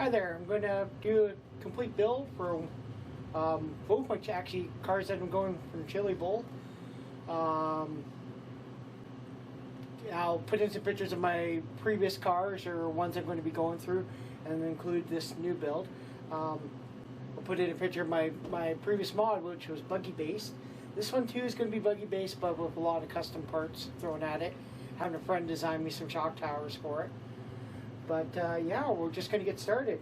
Hi there, I'm going to do a complete build for both my actually cars that I'm going from Chili Bowl. I'll put in some pictures of my previous cars or ones I'm going to be going through and include this new build. I'll put in a picture of my previous mod, which was buggy based. This one too is going to be buggy based, but with a lot of custom parts thrown at it. Having a friend design me some shock towers for it. But yeah, we're just going to get started.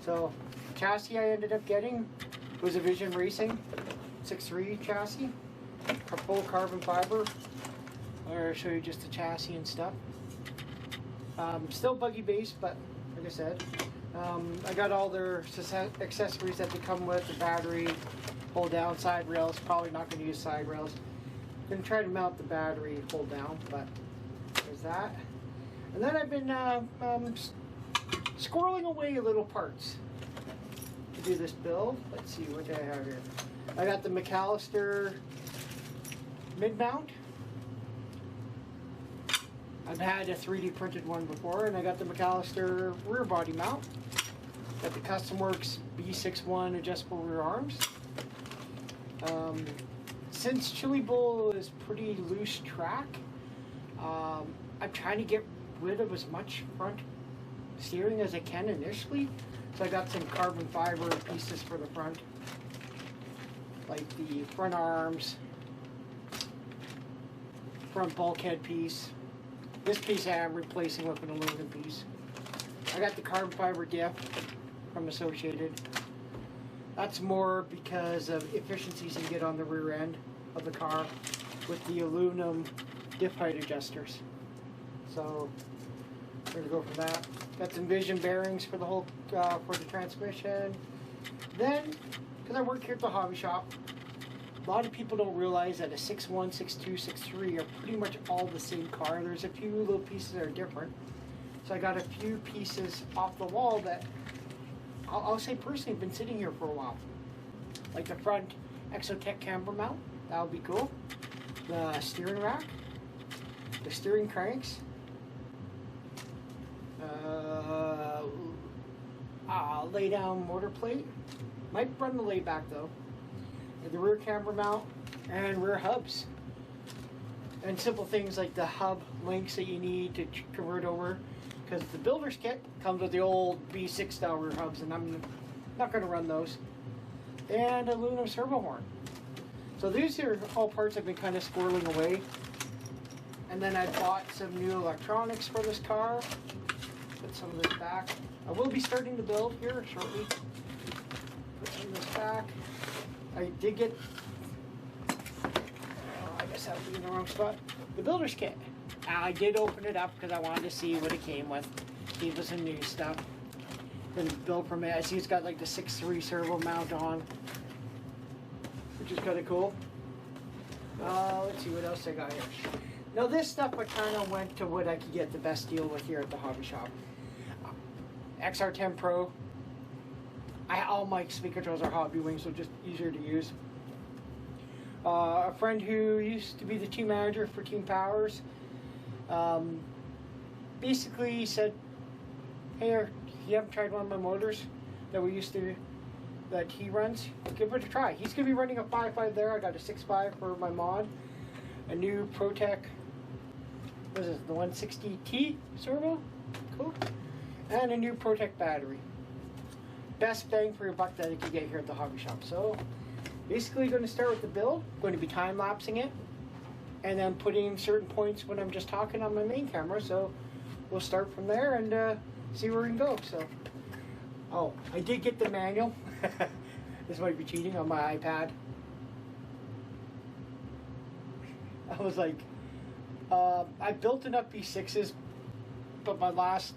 So, chassis I ended up getting was a Vision Racing 6.3 chassis, full carbon fiber. I'll show you just the chassis and stuff. Still buggy based, but like I said, I got all their accessories that they come with, the battery, hold down, side rails. Probably not going to use side rails. I'm going to try to mount the battery hold down, but there's that. And then I've been squirreling away little parts to do this build. Let's see what I have here. I got the McAllister mid mount. I've had a 3D printed one before, and I got the McAllister rear body mount. Got the Custom Works B61 adjustable rear arms. Since Chili Bowl is pretty loose track, I'm trying to get rid of as much front steering as I can initially. So I got some carbon fiber pieces for the front, like the front arms, front bulkhead piece. This piece I am replacing with an aluminum piece. I got the carbon fiber diff from Associated. That's more because of efficiencies you get on the rear end of the car with the aluminum diff height adjusters. So we're gonna go from that. Got some Vision bearings for the whole for the transmission. Then, because I work here at the hobby shop, a lot of people don't realize that a 6.1, 6.2, 6.3 are pretty much all the same car. There's a few little pieces that are different. So I got a few pieces off the wall that I'll say personally have been sitting here for a while. Like the front Exotech camber mount, that would be cool. The steering rack, the steering cranks, lay down motor plate. Might run the layback though. The rear camber mount and rear hubs, and simple things like the hub links that you need to convert over, because the builder's kit comes with the old B6 style rear hubs, and I'm not going to run those, and aluminum servo horn. So these are all parts I've been kind of squirreling away. And then I bought some new electronics for this car. Put some of this back. I will be starting the build here shortly. Put some of this back. I did get, I guess I was in the wrong spot, the builder's kit. I did open it up because I wanted to see what it came with. Gave us some new stuff. Then built from it. I see it's got like the 6.3 servo mount on, which is kind of cool. Let's see what else I got here. Now this stuff I kind of went to what I could get the best deal with here at the hobby shop. XR10 Pro. All my speed controls are Hobbywing, so just easier to use. A friend who used to be the team manager for Team Powers basically said, "Hey, you haven't tried one of my motors that that he runs? Give it a try." He's gonna be running a 5.5 there. I got a 6.5 for my mod, a new ProTech. What is it? The 160T servo, cool, and a new ProTech battery. Best bang for your buck that you can get here at the hobby shop. So basically going to start with the build. Going to be time-lapsing it and then putting certain points when I'm just talking on my main camera. So we'll start from there and see where we can go. So, oh, I did get the manual. This might be cheating on my iPad. I was like, I built enough B6s, but my last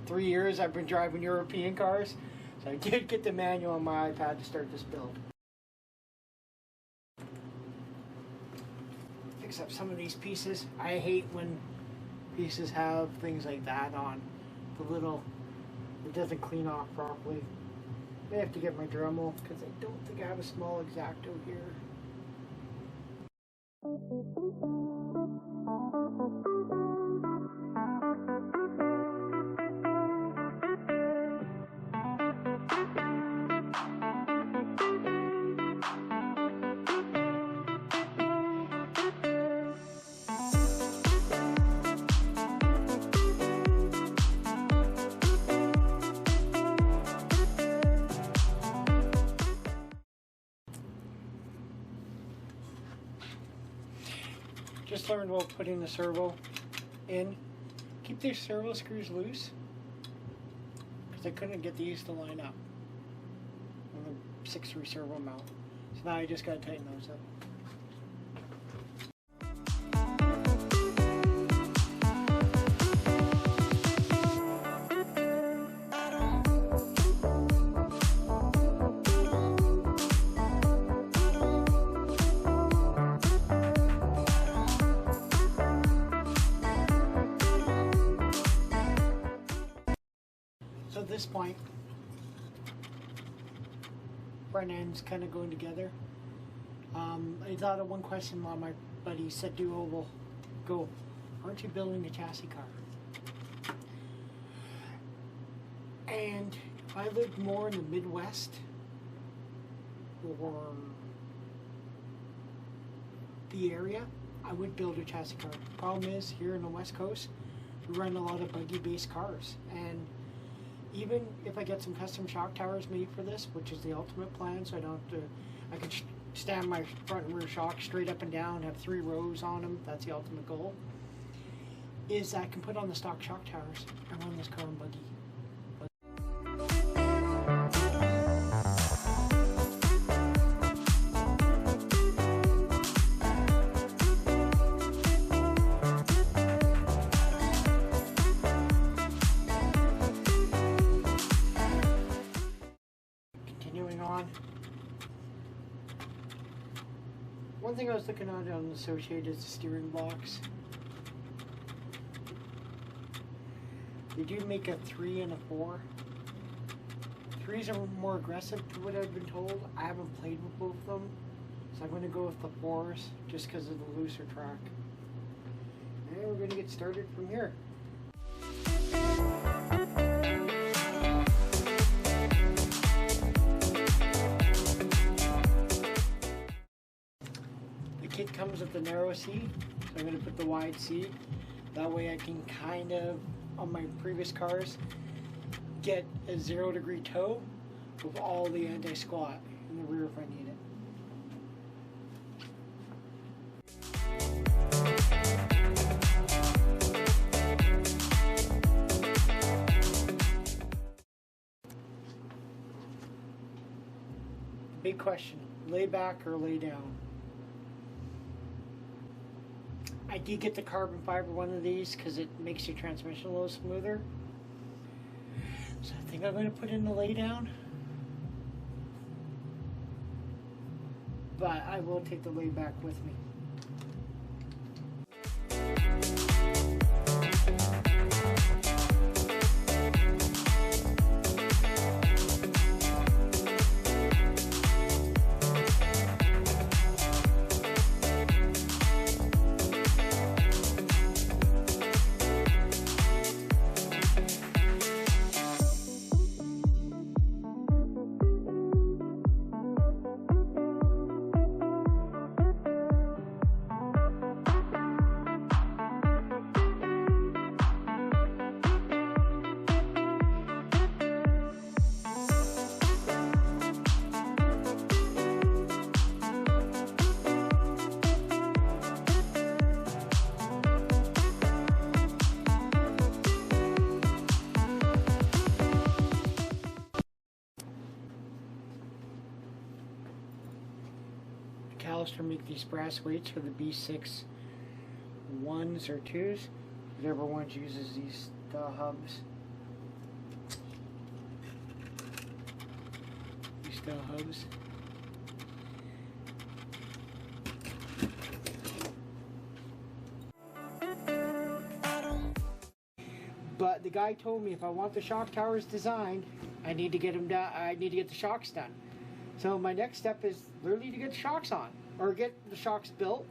3 years I've been driving European cars. So I did get the manual on my iPad to start this build. Fix up some of these pieces. I hate when pieces have things like that on. The doesn't clean off properly. I have to get my Dremel because I don't think I have a small X-Acto here. Just learned while putting the servo in. Keep these servo screws loose because I couldn't get these to line up on the 6-3 servo mount. So now I just gotta tighten those up. So at this point, front end's kind of going together. I thought of one question on my buddy said, "Do go? Aren't you building a chassis car?" And if I lived more in the Midwest or the area, I would build a chassis car. Problem is, here in the West Coast, we run a lot of buggy-based cars, and even if I get some custom shock towers made for this, which is the ultimate plan, so I don't have to, I could stand my front and rear shock straight up and down, have 3 rows on them, that's the ultimate goal, is I can put on the stock shock towers and run this car and buggy. On. One thing I was looking at on Associated is the steering blocks. They do make a 3 and a 4. 3s are more aggressive to what I've been told. I haven't played with both of them, so I'm going to go with the 4s just because of the looser track. And we're going to get started from here. Kit comes with the narrow seat, so I'm going to put the wide seat. That way I can kind of, on my previous cars, get a 0-degree toe with all the anti-squat in the rear if I need it. Big question, lay back or lay down? I did get the carbon fiber one of these because it makes your transmission a little smoother. So I think I'm going to put in the lay down. But I will take the lay back with me. Callister make these brass weights for the B6 1s or 2s. Whichever ones uses these hubs. These hubs. But the guy told me if I want the shock towers designed, I need to get them done. I need to get the shocks done. So my next step is literally to get the shocks on, or get the shocks built.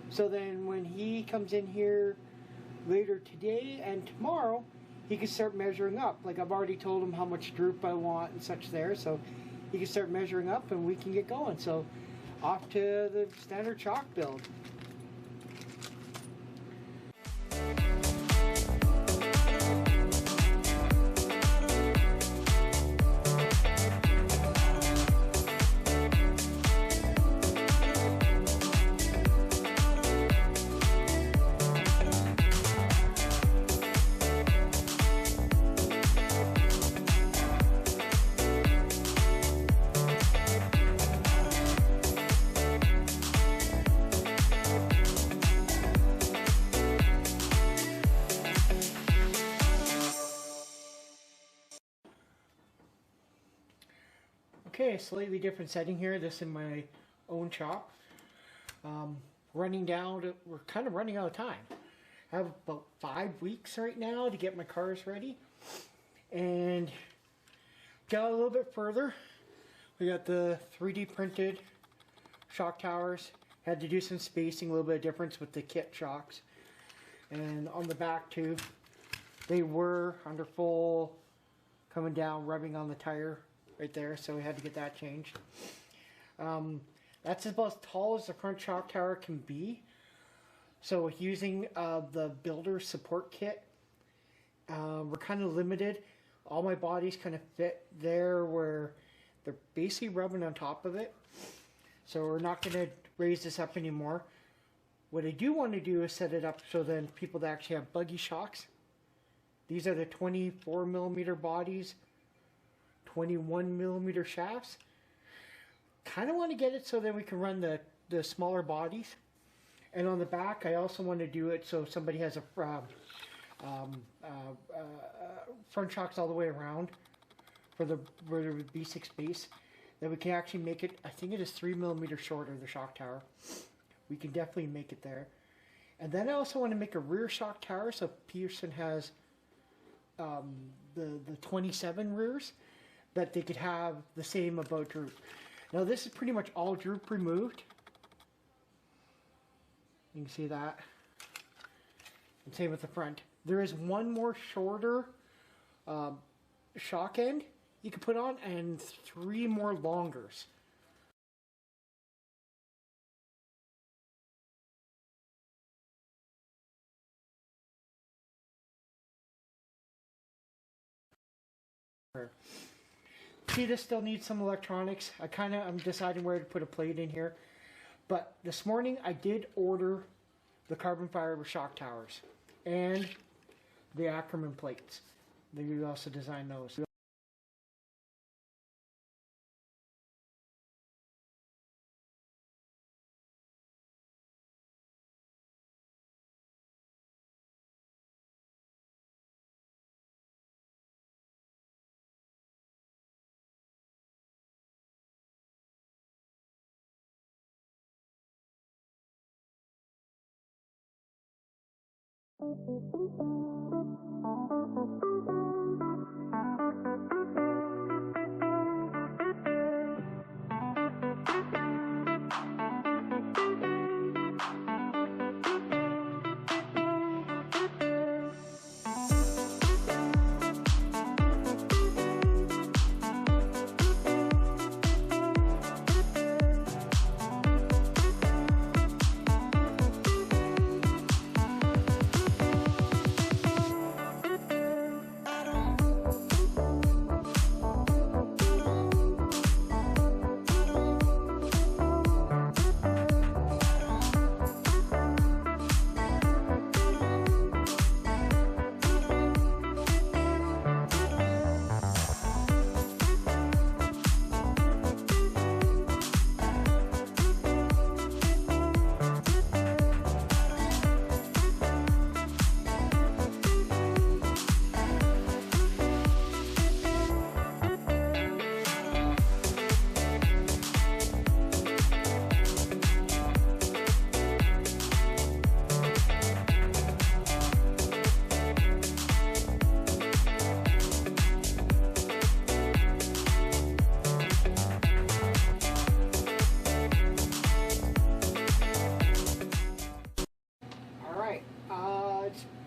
So then when he comes in here later today and tomorrow, he can start measuring up. Like I've already told him how much droop I want and such there, so he can start measuring up and we can get going. So off to the standard shock build. Okay, slightly different setting here. This in my own shop. Running down to, we're kind of running out of time. I have about 5 weeks right now to get my cars ready. And got a little bit further. We got the 3D printed shock towers. Had to do some spacing, a little bit of difference with the kit shocks. And on the back too, they were under full coming down, rubbing on the tire right there, so we had to get that changed. That's about as tall as the front shock tower can be. So with using the builder support kit, we're kind of limited. All my bodies kind of fit there where they're basically rubbing on top of it. So we're not going to raise this up anymore. What I do want to do is set it up so then people that actually have buggy shocks. These are the 24mm bodies, 21mm shafts. Kind of want to get it so that we can run the smaller bodies. And on the back, I also want to do it so somebody has a front shocks all the way around for the B6 base. That we can actually make it, I think it is 3mm shorter, the shock tower. We can definitely make it there. And then I also want to make a rear shock tower so Peterson has the 27 rears, that they could have the same about droop. Now this is pretty much all droop removed. You can see that. And same with the front. There is one more shorter shock end you can put on and 3 more longers. See, this still needs some electronics. I'm deciding where to put a plate in here. But this morning I did order the carbon fiber shock towers and the Ackerman plates. They also designed those. I don't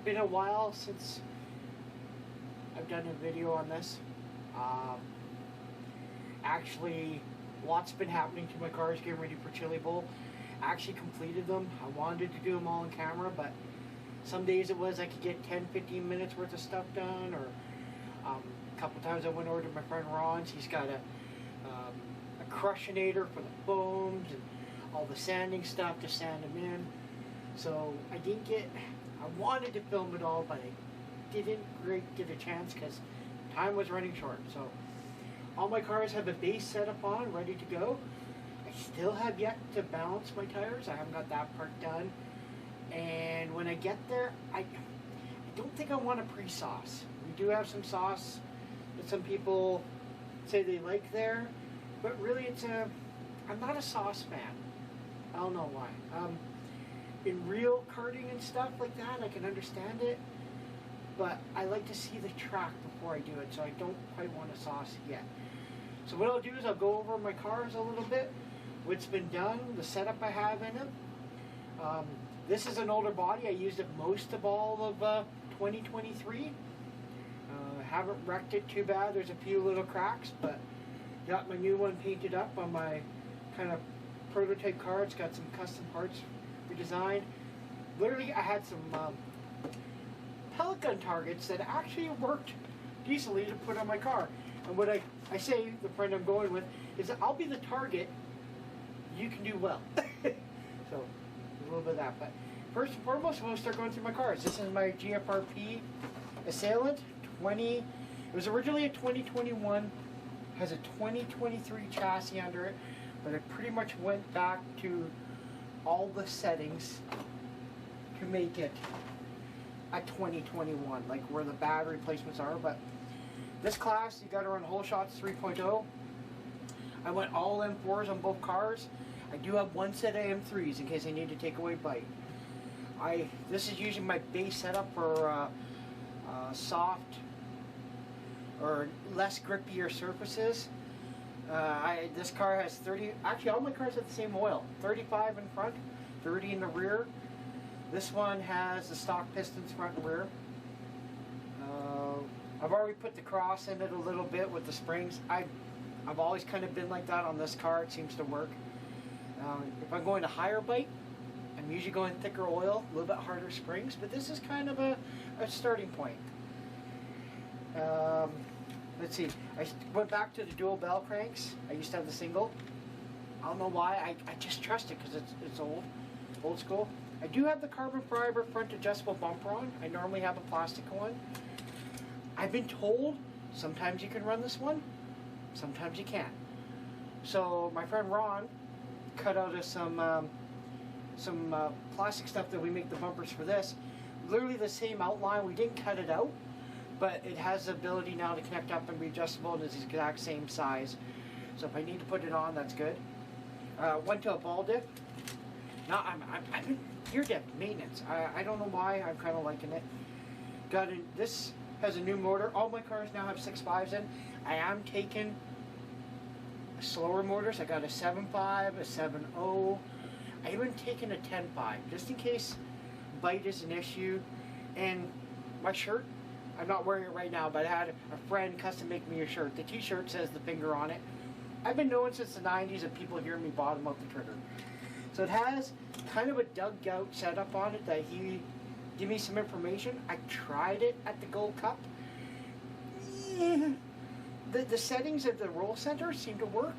been a while since I've done a video on this. Actually, lots been happening to my cars getting ready for Chili Bowl. I actually completed them. I wanted to do them all on camera, but some days it was I could get 10-15 minutes worth of stuff done, or a couple times I went over to my friend Ron's. He's got a crushinator for the foams and all the sanding stuff to sand them in. So I wanted to film it all, but I didn't get a chance because time was running short. So all my cars have a base set up on, ready to go. I still have yet to balance my tires. I haven't got that part done. And when I get there, I don't think I want a pre-sauce. We do have some sauce that some people say they like there, but really I'm not a sauce fan. I don't know why. In real karting and stuff like that, I can understand it, but I like to see the track before I do it, so I don't quite want a sauce yet. So what I'll do is I'll go over my cars a little bit, what's been done, the setup I have in them. This is an older body. I used it most of all of 2023. Haven't wrecked it too bad. There's a few little cracks, but got my new one painted up on my kind of prototype car. It's got some custom parts redesigned. Literally, I had some pellet gun targets that actually worked decently to put on my car. And what I say, the friend I'm going with, is that I'll be the target, you can do well. So, a little bit of that. But first and foremost, we'll start going through my cars. This is my GFRP Assailant 20. It was originally a 2021, has a 2023 chassis under it, but it pretty much went back to all the settings to make it a 2021, like where the battery replacements are. But this class, you got to run Whole Shots 3.0. I went all M4s on both cars. I do have one set of M3s in case I need to take away bite. This is usually my base setup for soft or less grippier surfaces. This car has 30, actually all my cars have the same oil, 35 in front, 30 in the rear. This one has the stock pistons front and rear. I've already put the cross in it a little bit with the springs. I've always kind of been like that on this car. It seems to work. If I'm going to higher bite, I'm usually going thicker oil, a little bit harder springs, but this is kind of a starting point. Let's see, I went back to the dual bell cranks. I used to have the single. I don't know why, I just trust it because it's old school. I do have the carbon fiber front adjustable bumper on. I normally have a plastic one. I've been told sometimes you can run this one, sometimes you can't. So my friend Ron cut out of some plastic stuff that we make the bumpers for this. Literally the same outline. We didn't cut it out, but it has the ability now to connect up and be adjustable, and it's the exact same size. So if I need to put it on, that's good. Went to a ball dip. Now I've been gear dip maintenance. I don't know why. I'm kind of liking it. This has a new motor. All my cars now have 6.5s in. I am taking slower motors. I got a 7.5, a 7.0. I even taken a 10.5 just in case bite is an issue. And my shirt, I'm not wearing it right now, but I had a friend custom make me a shirt. The t-shirt says the finger on it. I've been knowing since the 90s that people hear me bottom out the trigger. So it has kind of a dug out setup on it that he gave me some information. I tried it at the Gold Cup. The settings of the roll center seem to work.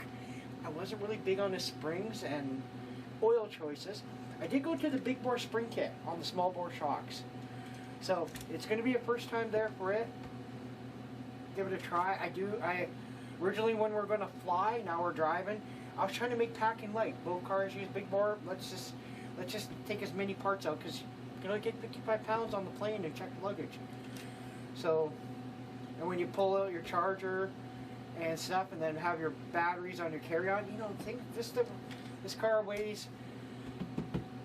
I wasn't really big on the springs and oil choices. I did go to the big bore spring kit on the small bore shocks. So it's going to be a first time there for it. Give it a try. Originally when we were going to fly, now we're driving, I was trying to make packing light. Both cars use big bore. Let's just take as many parts out because you're going to get 55 pounds on the plane and check the luggage. So, and when you pull out your charger and stuff and then have your batteries on your carry-on, you know, this car weighs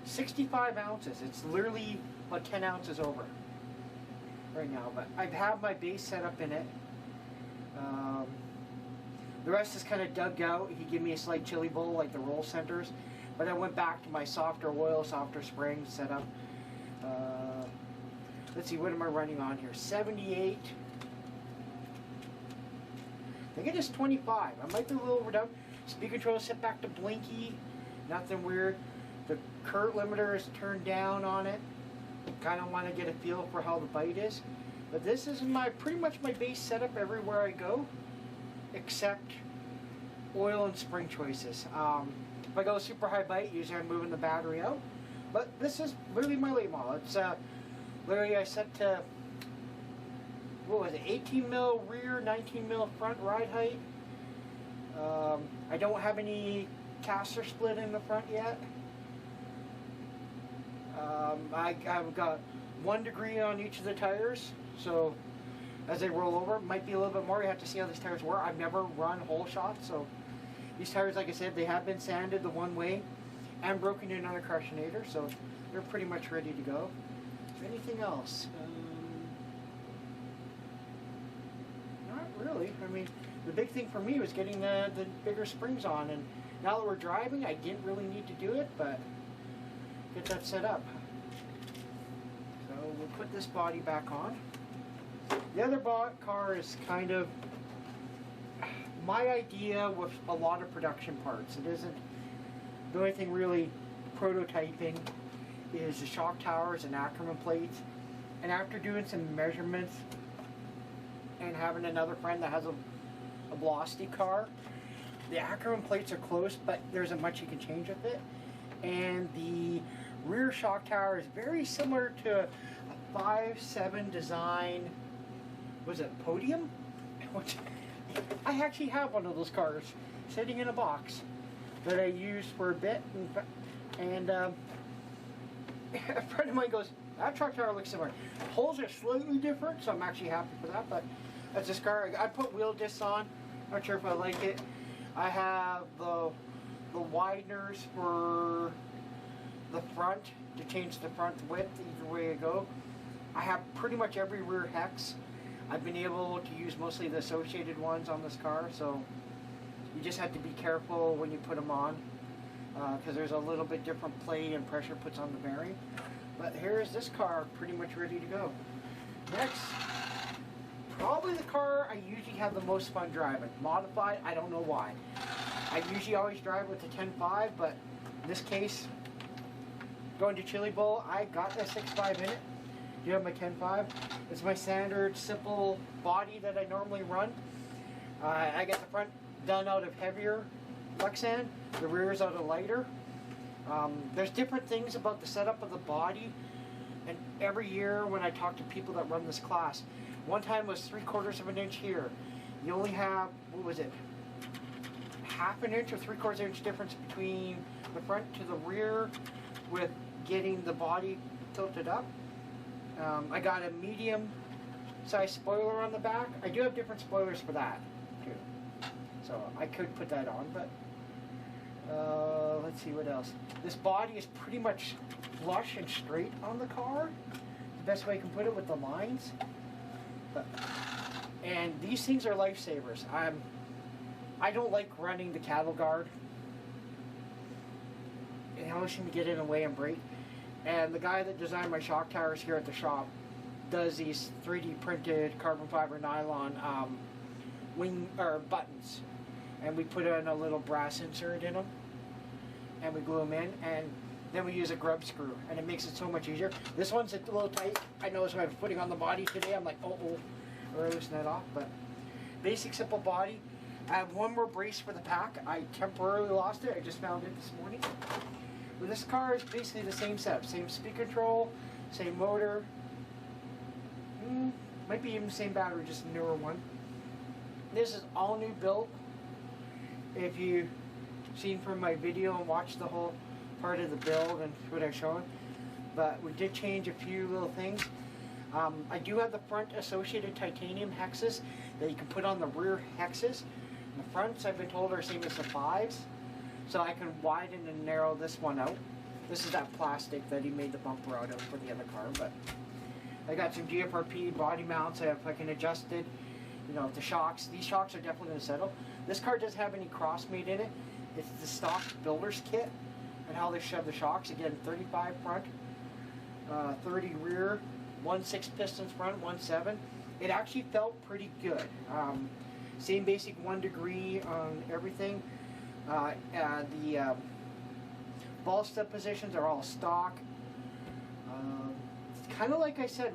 65 ounces. It's literally about 10 ounces over right now, but I have my base set up in it. The rest is kind of dug out. He gave me a slight chili bowl like the roll centers, but I went back to my softer oil, softer spring setup. let's see, what am I running on here? 78. I think it is 25. I might be a little overdone. Speed control set back to blinky. Nothing weird. The current limiter is turned down on it. Kind of want to get a feel for how the bite is. But this is pretty much my base setup everywhere I go, except oil and spring choices. If I go super high bite, usually I'm moving the battery out. But this is literally my late model. It's literally I set to, what was it, 18 mil rear, 19 mil front ride height. I don't have any caster split in the front yet. I've got 1 degree on each of the tires, so as they roll over, it might be a little bit more. You have to see how these tires work. I've never run whole shots, so these tires, like I said, they have been sanded the one way and broken in on a crushinator, so they're pretty much ready to go. Is there anything else? Not really. I mean, the big thing for me was getting the bigger springs on, and now that we're driving, I didn't really need to do it, but get that set up. So we'll put this body back on. The other car is kind of my idea with a lot of production parts. It isn't, the only thing really prototyping is the shock towers and Ackerman plates. And after doing some measurements and having another friend that has a Velocity car, the Ackerman plates are close, but there isn't much you can change with it. And the rear shock tower is very similar to a 5.7 design, was it Podium? Which I actually have one of those cars sitting in a box that I used for a bit, and a friend of mine goes, that truck tower looks similar. Holes are slightly different, so I'm actually happy for that, but that's this car. I put wheel discs on, not sure if I like it. I have the wideners for the front to change the front width either way I go. I have pretty much every rear hex. I've been able to use mostly the associated ones on this car, so you just have to be careful when you put them on, because there's a little bit different play and pressure puts on the bearing. But here's this car pretty much ready to go. Next, probably the car I usually have the most fun driving. Modified, I don't know why. I usually always drive with the 10.5, but in this case, going to Chili Bowl, I got the 6.5 in it. Do you have my 10.5? It's my standard simple body that I normally run. I get the front done out of heavier Lexan, the rear is out of lighter. There's different things about the setup of the body, and every year when I talk to people that run this class, one time was 3/4 of an inch here. You only have, what was it, half an inch or 3/4 inch difference between the front to the rear with getting the body tilted up. I got a medium size spoiler on the back. I do have different spoilers for that too, so I could put that on, but let's see what else. This body is pretty much flush and straight on the car, the best way I can put it with the lines. And these things are lifesavers. I don't like running the cattle guard. It always seems to get in the way and break. And the guy that designed my shock towers here at the shop does these 3D printed carbon fiber nylon wing or buttons, and we put in a little brass insert in them, and we glue them in, and then we use a grub screw, and it makes it so much easier. This one's a little tight. I noticed when I was putting on the body today, I'm like, oh, or loosen that off. But basic simple body. I have one more brace for the pack. I temporarily lost it. I just found it this morning. But this car is basically the same setup, same speed control, same motor. Might be even the same battery, just a newer one. This is all new built. If you've seen from my video and watched the whole part of the build and what I've shown, but we did change a few little things. I do have the front associated titanium hexes that you can put on the rear hexes. The fronts, I've been told, are same as the 5s. So I can widen and narrow this one out. This is that plastic that he made the bumper out of for the other car, but I got some GFRP body mounts. If I can adjust it, you know, the shocks. These shocks are definitely going to settle. This car doesn't have any cross made in it. It's the stock builder's kit and how they shove the shocks. Again, 35 front, 30 rear, 1.6 pistons front, 1.7. It actually felt pretty good. Same basic 1 degree on everything. The ball stud positions are all stock. It's kind of like I said,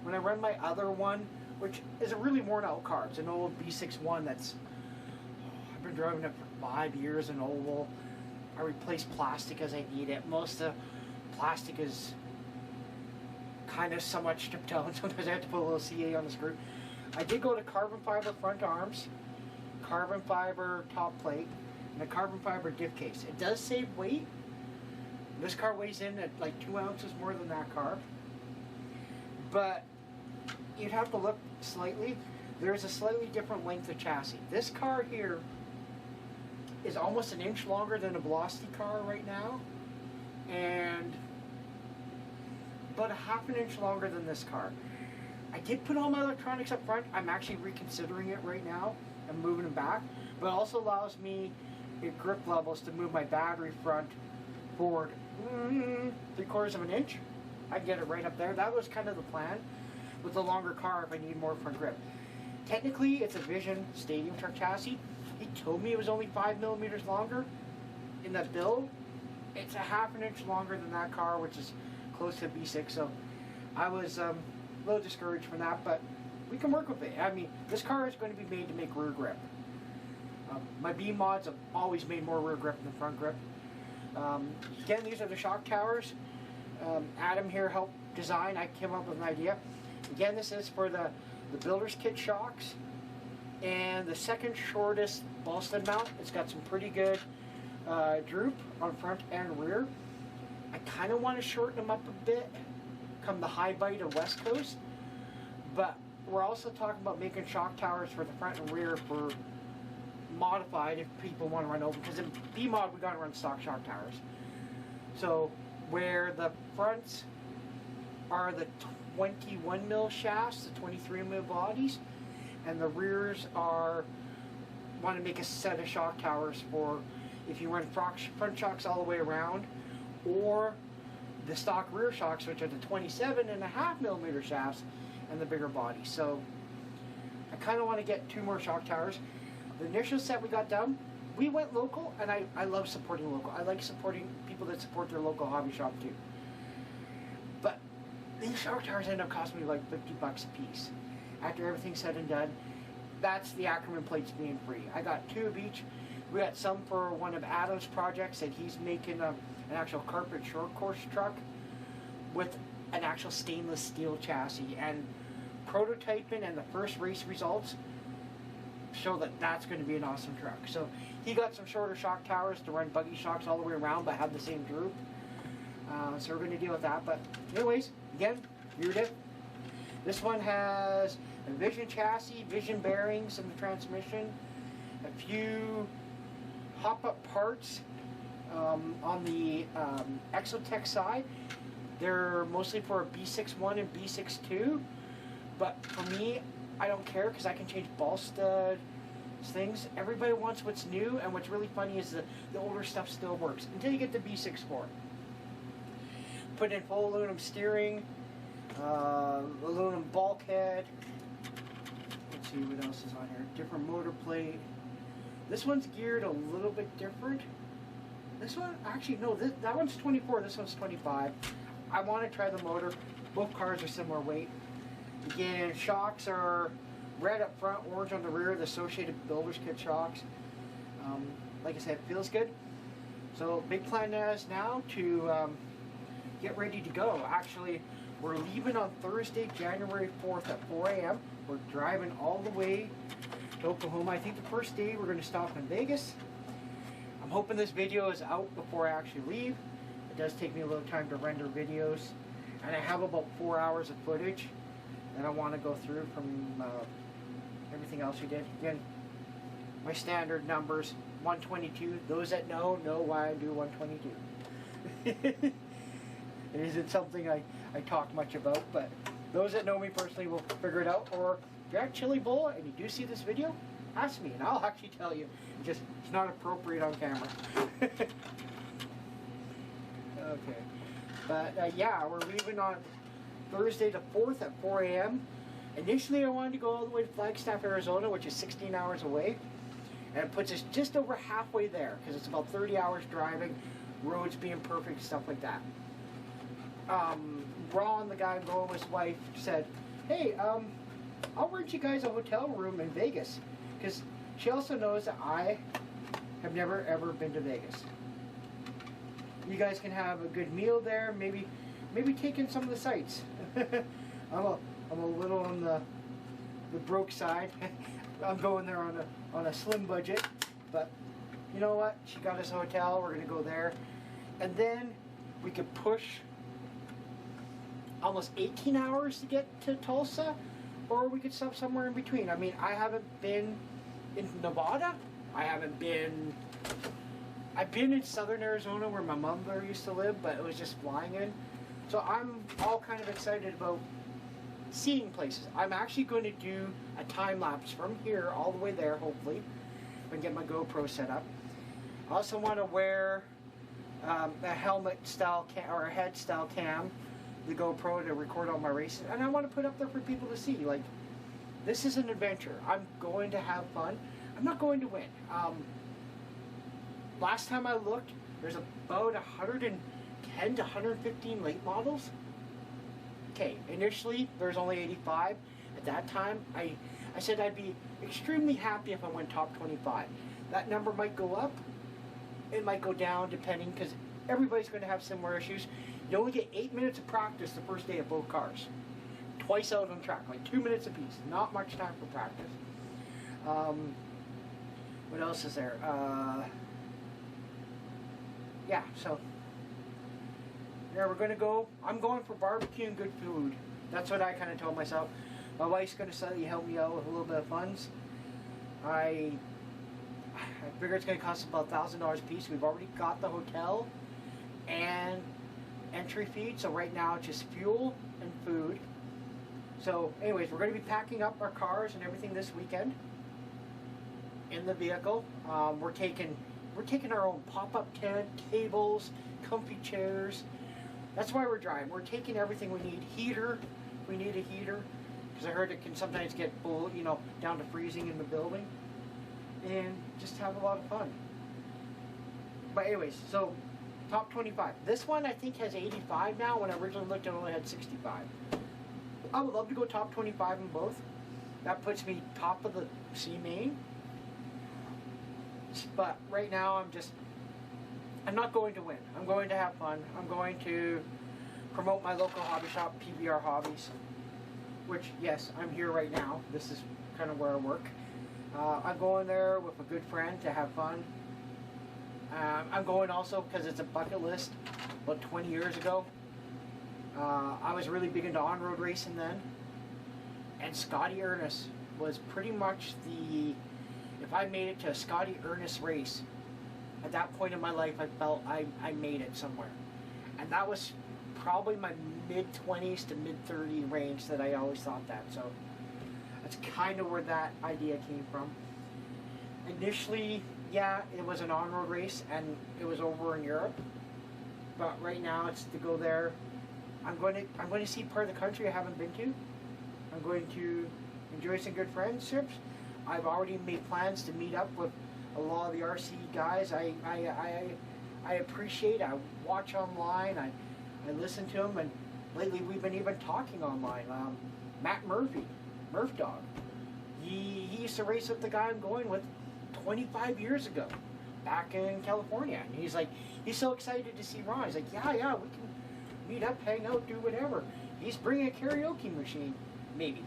when I run my other one, which is a really worn out car. It's an old B61 that's, I've been driving it for 5 years, an oval. I replace plastic as I need it. Most of the plastic is kind of somewhat stripped out. Sometimes I have to put a little CA on the screw. I did go to carbon fiber front arms, carbon fiber top plate, and a carbon fiber diff case. It does save weight. This car weighs in at like 2 ounces more than that car. But you'd have to look slightly. There's a slightly different length of chassis. This car here is almost an inch longer than a Velocity car right now, and about a half an inch longer than this car. I did put all my electronics up front. I'm actually reconsidering it right now and moving them back, but it also allows me at grip levels to move my battery front forward 3/4 of an inch. I can get it right up there. That was kind of the plan with the longer car if I need more front grip. Technically, it's a Vision Stadium Truck chassis. He told me it was only 5 millimeters longer in that build. It's a half an inch longer than that car, which is close to B6. So I was a little discouraged from that, but we can work with it. I mean, this car is going to be made to make rear grip. My B mods have always made more rear grip than front grip. Again, these are the shock towers. Adam here helped design. I came up with an idea. Again, this is for the builder's kit shocks. And the second shortest ball stud mount. It's got some pretty good droop on front and rear. I kind of want to shorten them up a bit come the high bite of West Coast. But we're also talking about making shock towers for the front and rear for modified if people want to run over. Because in B-Mod we got to run stock shock towers. So where the fronts are the 21 mil shafts, the 23 mil bodies, and the rears want to make a set of shock towers for if you run front shocks all the way around, or the stock rear shocks, which are the 27.5 millimeter shafts and the bigger body. So I kind of want to get 2 more shock towers. The initial set we got done, we went local, and I love supporting local. I like supporting people that support their local hobby shop too. But these shock towers end up costing me like $50 a piece. After everything's said and done, that's the Ackerman plates being free. I got 2 of each. We got some for one of Adam's projects that he's making an actual carpet short course truck with an actual stainless steel chassis. And prototyping and the first race results show that that's going to be an awesome truck. So he got some shorter shock towers to run buggy shocks all the way around but have the same droop. So we're going to deal with that. But anyways, again, rear diff. This one has a Vision chassis, Vision bearings in the transmission, a few hop-up parts on the Exotech side. They're mostly for a B61 and B62, but for me, I don't care because I can change ball stud things. Everybody wants what's new, and what's really funny is the older stuff still works until you get the B64. Put in full aluminum steering, aluminum bulkhead. Let's see what else is on here. Different motor plate. This one's geared a little bit different. This one, actually, no, that one's 24, this one's 25. I want to try the motor. Both cars are similar weight. Again, shocks are red up front, orange on the rear, the Associated Builders Kit shocks. Like I said, it feels good. So, big plan is now to get ready to go. Actually, we're leaving on Thursday, January 4th at 4 a.m. We're driving all the way to Oklahoma. I think the first day we're going to stop in Vegas. I'm hoping this video is out before I actually leave. It does take me a little time to render videos, and I have about 4 hours of footage that I want to go through from everything else we did. Again, my standard numbers, 122. Those that know why I do 122. It isn't something I talk much about, but those that know me personally will figure it out. Or if you're at Chili Bowl and you do see this video, ask me and I'll actually tell you. It's not appropriate on camera. Okay. But yeah, we're leaving on Thursday the 4th at 4 a.m. Initially, I wanted to go all the way to Flagstaff, Arizona, which is 16 hours away. And it puts us just over halfway there, because it's about 30 hours driving, roads being perfect, stuff like that. Ron, the guy I'm going with, his wife, said, hey, I'll rent you guys a hotel room in Vegas, because she also knows that I have never ever been to Vegas. You guys can have a good meal there, maybe take in some of the sights. I'm a little on the broke side. I'm going there on a slim budget, but you know what? She got us a hotel. We're gonna go there, and then we could push almost 18 hours to get to Tulsa, or we could stop somewhere in between. I mean, I haven't been in Nevada. I've been in southern Arizona where my mother used to live, but it was just flying in. So I'm all kind of excited about seeing places. I'm actually going to do a time lapse from here all the way there, hopefully, and get my GoPro set up. I also want to wear a helmet style or a head style cam, the GoPro, to record all my races, and I want to put up there for people to see. Like, this is an adventure. I'm going to have fun. I'm not going to win. Last time I looked, there's about 110 to 115 late models. Okay, initially there's only 85. At that time, I said I'd be extremely happy if I went top 25. That number might go up, it might go down depending, because everybody's going to have similar issues. You only get 8 minutes of practice the first day of both cars. Twice out on track, like 2 minutes apiece. Not much time for practice. What else is there? Yeah, so yeah, we're gonna go. I'm going for barbecue and good food. That's what I kind of told myself. My wife's gonna slightly help me out with a little bit of funds. I figure it's gonna cost about $1,000 a piece. We've already got the hotel and entry fee, so right now it's just fuel and food. So anyways, we're gonna be packing up our cars and everything this weekend in the vehicle. We're taking our own pop-up tent, tables, comfy chairs. That's why we're driving. We're taking everything we need. Heater, we need a heater, because I heard it can sometimes get full, you know, down to freezing in the building, and just have a lot of fun. But anyways, so top 25. This one I think has 85 now. When I originally looked, it only had 65. I would love to go top 25 in both. That puts me top of the C main. But right now I'm not going to win. I'm going to have fun. I'm going to promote my local hobby shop, PBR Hobbies, which, yes, I'm here right now. This is kind of where I work. I'm going there with a good friend to have fun. I'm going also because it's a bucket list. About 20 years ago, I was really big into on-road racing then, and Scotty Ernest was pretty much the... If I made it to a Scotty Ernest race, at that point in my life, I felt I made it somewhere. And that was probably my mid-20s to mid-30 range that I always thought that. So that's kind of where that idea came from. Initially, yeah, it was an on-road race, and it was over in Europe. But right now, it's to go there. I'm going to see part of the country I haven't been to. I'm going to enjoy some good friendships. I've already made plans to meet up with a lot of the RC guys. I appreciate. I watch online. I listen to them, and lately we've been even talking online. Matt Murphy, Murph Dog. He used to race with the guy I'm going with 25 years ago, back in California. And he's like, he's so excited to see Ron. He's like, yeah, we can meet up, hang out, do whatever. He's bringing a karaoke machine, maybe.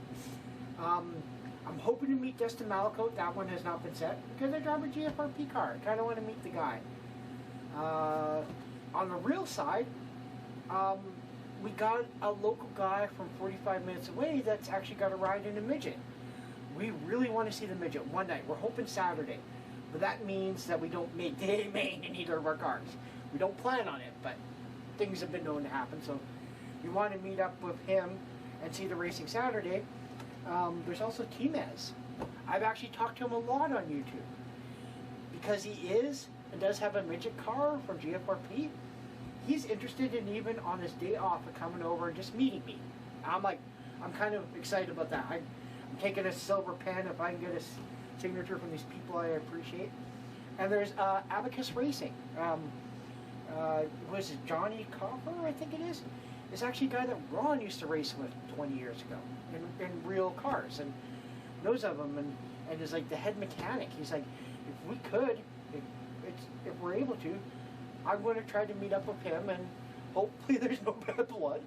I'm hoping to meet Dustin Malakote. That one has not been set because I drive a GFRP car. I kind of want to meet the guy. On the real side, we got a local guy from 45 minutes away that's actually got a ride in a midget. We really want to see the midget one night. We're hoping Saturday. But that means that we don't make day main in either of our cars. We don't plan on it, but things have been known to happen. So we want to meet up with him and see the racing Saturday. There's also T-Mez. I've actually talked to him a lot on YouTube because he is and does have a midget car from GFRP. He's interested in, even on his day off, of coming over and just meeting me. I'm kind of excited about that. I'm taking a silver pen if I can get a signature from these people I appreciate. And there's Abacus Racing. Was it Johnny Copper, I think it is? It's actually a guy that Ron used to race with 20 years ago in real cars, and knows of him, and is like the head mechanic. He's like, if we could, if we're able to, I'm going to try to meet up with him, and hopefully there's no bad blood.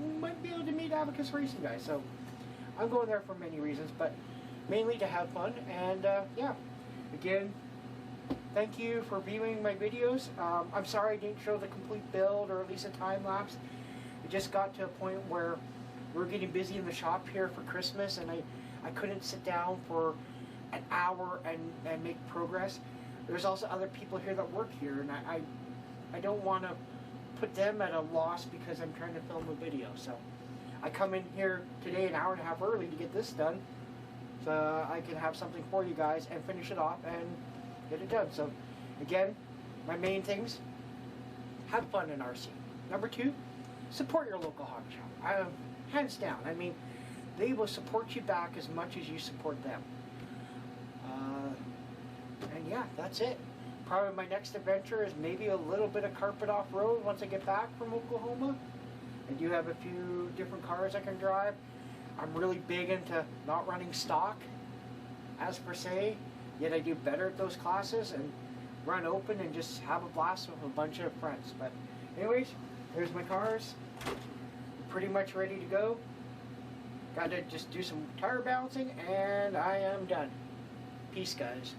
We might be able to meet Abacus Racing guys. So I'm going there for many reasons, but mainly to have fun. And yeah, again, thank you for viewing my videos. I'm sorry I didn't show the complete build or at least a time lapse. It just got to a point where we're getting busy in the shop here for Christmas, and I couldn't sit down for an hour and make progress. There's also other people here that work here, and I don't want to put them at a loss because I'm trying to film a video. So I come in here today an hour and a half early to get this done, so I can have something for you guys and finish it off and get it done. So again, my main things: have fun in RC. Number 2, support your local hobby shop. Hands down. I mean, they will support you back as much as you support them. And yeah, that's it. Probably my next adventure is maybe a little bit of carpet off-road once I get back from Oklahoma. I do have a few different cars I can drive. I'm really big into not running stock, as per se, yet I do better at those classes and run open and just have a blast with a bunch of friends. But anyways, here's my cars. Pretty much ready to go. Got to just do some tire balancing and I am done. Peace, guys.